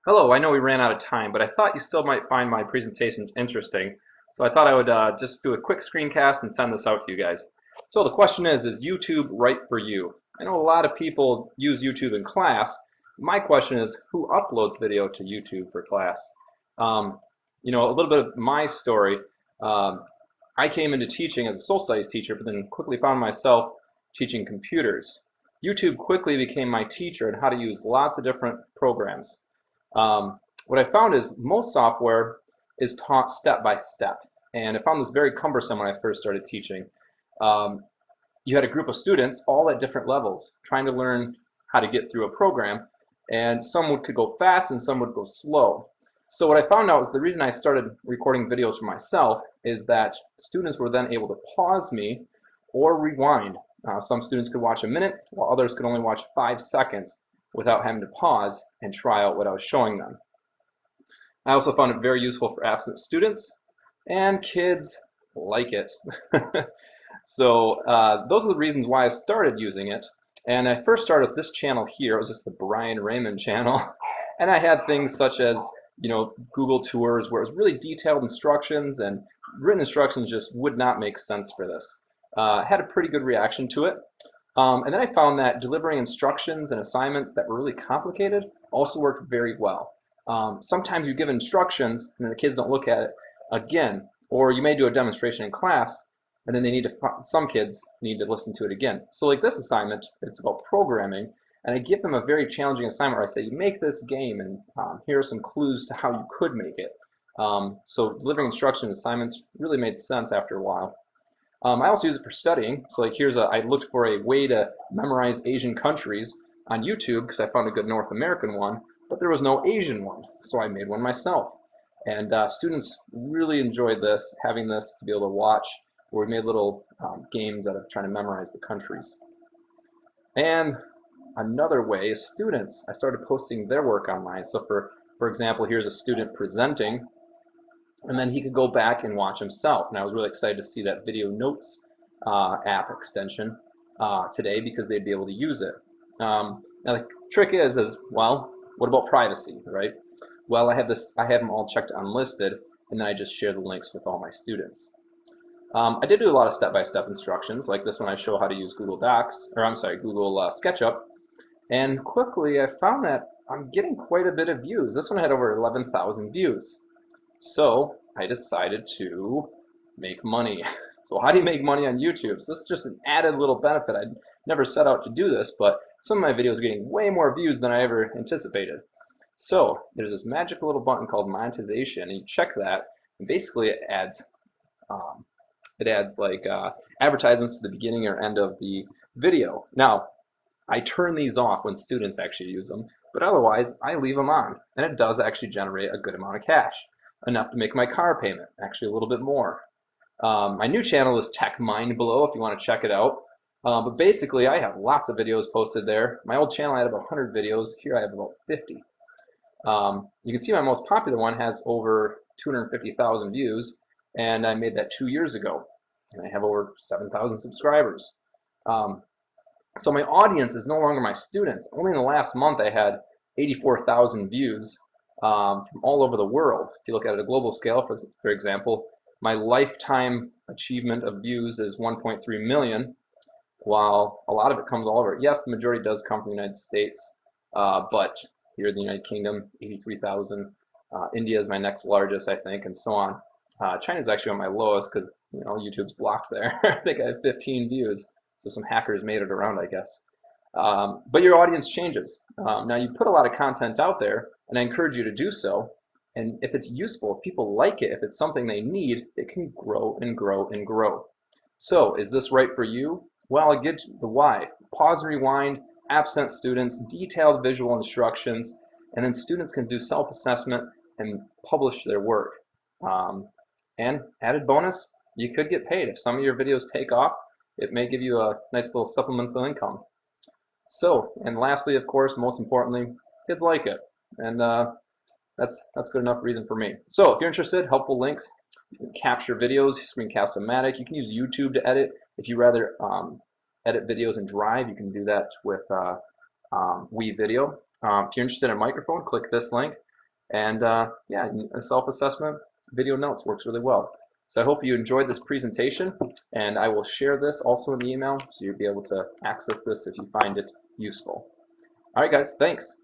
Hello, I know we ran out of time, but I thought you still might find my presentation interesting. So I thought I would just do a quick screencast and send this out to you guys. So the question is YouTube right for you? I know a lot of people use YouTube in class. My question is, who uploads video to YouTube for class? Um, a little bit of my story. Um, I came into teaching as a social studies teacher, but then quickly found myself teaching computers. YouTube quickly became my teacher in how to use lots of different programs. What I found is most software is taught step by step, and I found this very cumbersome when I first started teaching. Um, you had a group of students all at different levels trying to learn how to get through a program, and some could go fast and some would go slow. So what I found out is the reason I started recording videos for myself is that students were then able to pause me or rewind. Some students could watch a minute while others could only watch 5 seconds without having to pause and try out what I was showing them. I also found it very useful for absent students, and kids like it. So those are the reasons why I started using it. And I first started with this channel here. It was just the Brian Raymond channel. And I had things such as, Google Tours, where it was really detailed instructions, and written instructions just would not make sense for this. Had a pretty good reaction to it. And then I found that delivering instructions and assignments that were really complicated also worked very well. Sometimes you give instructions and then the kids don't look at it again, or you may do a demonstration in class and then some kids need to listen to it again. So like this assignment, it's about programming, and I give them a very challenging assignment where I say, you make this game, and here are some clues to how you could make it. So delivering instruction assignments really made sense after a while. I also use it for studying. So like I looked for a way to memorize Asian countries on YouTube because I found a good North American one, but there was no Asian one, so I made one myself. And students really enjoyed having this to be able to watch, where we made little games out of trying to memorize the countries. And another way is students. I started posting their work online. So for example, here's a student presenting, and then he could go back and watch himself. And I was really excited to see that Video Notes app extension today because they'd be able to use it. Now the trick is well, what about privacy, right? Well, I have them all checked unlisted, and then I just share the links with all my students. I did do a lot of step-by-step instructions, like this one I show how to use Google Docs, or I'm sorry, Google SketchUp, and quickly I found that I'm getting quite a bit of views. This one had over 11,000 views. So I decided to make money. So how do you make money on YouTube? So this is just an added little benefit. I never set out to do this, but some of my videos are getting way more views than I ever anticipated. So there's this magical little button called monetization, and you check that, and basically it adds like advertisements to the beginning or end of the video. Now, I turn these off when students actually use them, but otherwise I leave them on, and it does actually generate a good amount of cash, enough to make my car payment, actually a little bit more. My new channel is Tech Mind below if you want to check it out. But basically I have lots of videos posted there. My old channel I had about 100 videos. Here I have about 50. You can see my most popular one has over 250,000 views, and I made that 2 years ago, and I have over 7,000 subscribers. So my audience is no longer my students. Only in the last month I had 84,000 views from all over the world. If you look at it at a global scale, for example, my lifetime achievement of views is 1.3 million, while a lot of it comes all over. Yes, the majority does come from the United States, but here in the United Kingdom, 83,000. India is my next largest, I think, and so on. China is actually on my lowest because YouTube's blocked there. I think I have 15 views, so some hackers made it around, I guess. But your audience changes. Now you put a lot of content out there, and I encourage you to do so. And if it's useful, if people like it, if it's something they need, it can grow and grow and grow. So is this right for you? Well, I'll get the why. Pause, rewind, absent students, detailed visual instructions, and then students can do self-assessment and publish their work. And added bonus, you could get paid. If some of your videos take off, it may give you a nice little supplemental income. So, and lastly, of course, most importantly, kids like it. And that's good enough reason for me. So if you're interested, helpful links. You can capture videos, Screencast-O-Matic. You can use YouTube to edit. If you rather edit videos in Drive, you can do that with WeVideo. If you're interested in a microphone, click this link. And yeah, a self-assessment, video notes works really well. So I hope you enjoyed this presentation, and I will share this also in the email so you'll be able to access this if you find it useful. All right, guys, thanks.